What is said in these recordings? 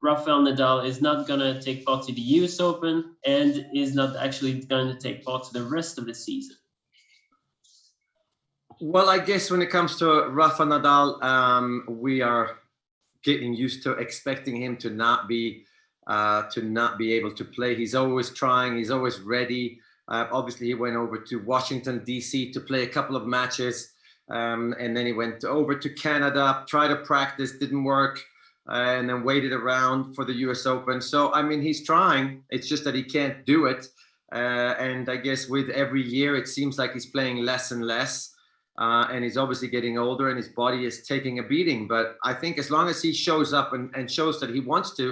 Rafael Nadal is not going to take part to the US Open and is not actually going to take part to the rest of the season? Well, I guess when it comes to Rafa Nadal, we are getting used to expecting him to not be able to play. He's always trying. He's always ready. Obviously, he went over to Washington, D.C. to play a couple of matches. And then he went over to Canada, tried to practice, didn't work, and then waited around for the US Open. So, I mean, he's trying. It's just that he can't do it. And I guess with every year, it seems like he's playing less and less. And he's obviously getting older and his body is taking a beating. But I think as long as he shows up and shows that he wants to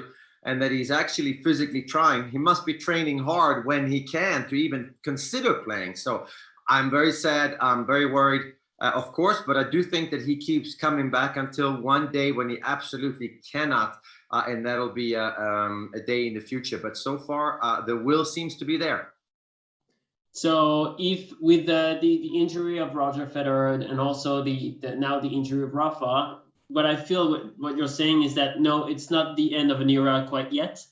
and that he's actually physically trying, he must be training hard when he can to even consider playing. So I'm very sad. I'm very worried, of course, but I do think that he keeps coming back until one day when he absolutely cannot. And that'll be a day in the future. But so far, the will seems to be there. So if with the injury of Roger Federer and also now the injury of Rafa, what I feel what you're saying is that no, it's not the end of an era quite yet.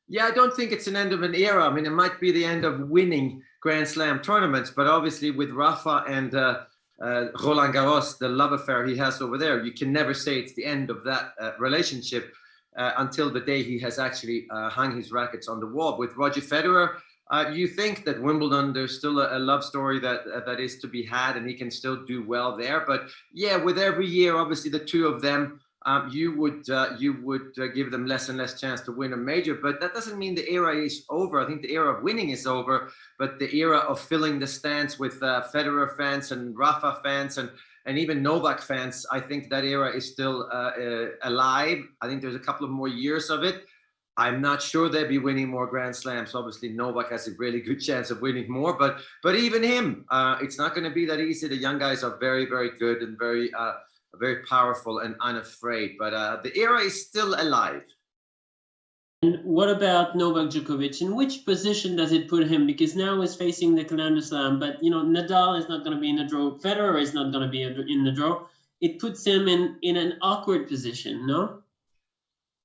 Yeah, I don't think it's an end of an era. I mean, it might be the end of winning Grand Slam tournaments, but obviously with Rafa and Roland Garros, the love affair he has over there, you can never say it's the end of that relationship until the day he has actually hung his rackets on the wall. With Roger Federer, you think that Wimbledon, there's still a love story that is to be had, and he can still do well there. But yeah, with every year, obviously the two of them, you would give them less and less chance to win a major. But that doesn't mean the era is over. I think the era of winning is over, but the era of filling the stands with Federer fans and Rafa fans and even Novak fans, I think that era is still alive. I think there's a couple of more years of it. I'm not sure they'll be winning more Grand Slams. Obviously, Novak has a really good chance of winning more, but even him, it's not going to be that easy. The young guys are very, very good and very powerful and unafraid. But the era is still alive. And what about Novak Djokovic? In which position does it put him? Because now he's facing the Calendar Slam, but Nadal is not going to be in the draw. Federer is not going to be in the draw. It puts him in an awkward position, no?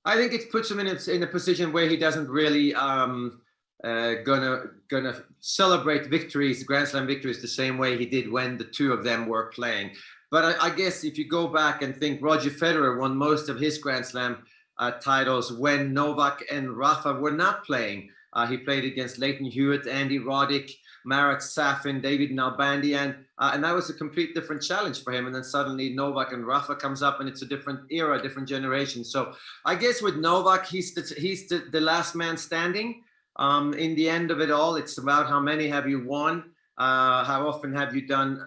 I think it puts him in a position where he doesn't really gonna celebrate victories, Grand Slam victories, the same way he did when the two of them were playing. But I guess if you go back and think, Roger Federer won most of his Grand Slam titles when Novak and Rafa were not playing. He played against Leighton Hewitt, Andy Roddick, Marat Safin, David Nalbandian, and that was a complete different challenge for him. And then suddenly Novak and Rafa comes up, and it's a different era, different generation. So I guess with Novak, he's the last man standing. In the end of it all, it's about how many have you won, how often have you done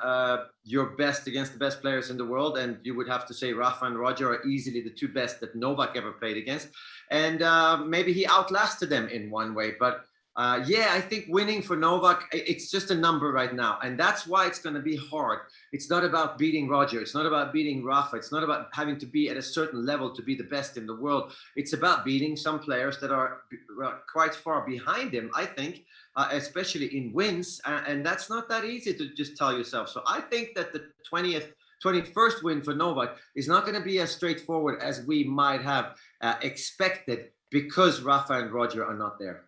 your best against the best players in the world, and you would have to say Rafa and Roger are easily the two best that Novak ever played against, and maybe he outlasted them in one way, but yeah, I think winning for Novak, it's just a number right now. And that's why it's going to be hard. It's not about beating Roger. It's not about beating Rafa. It's not about having to be at a certain level to be the best in the world. It's about beating some players that are quite far behind him, I think, especially in wins. And that's not that easy to just tell yourself. So I think that the 21st win for Novak is not going to be as straightforward as we might have expected because Rafa and Roger are not there.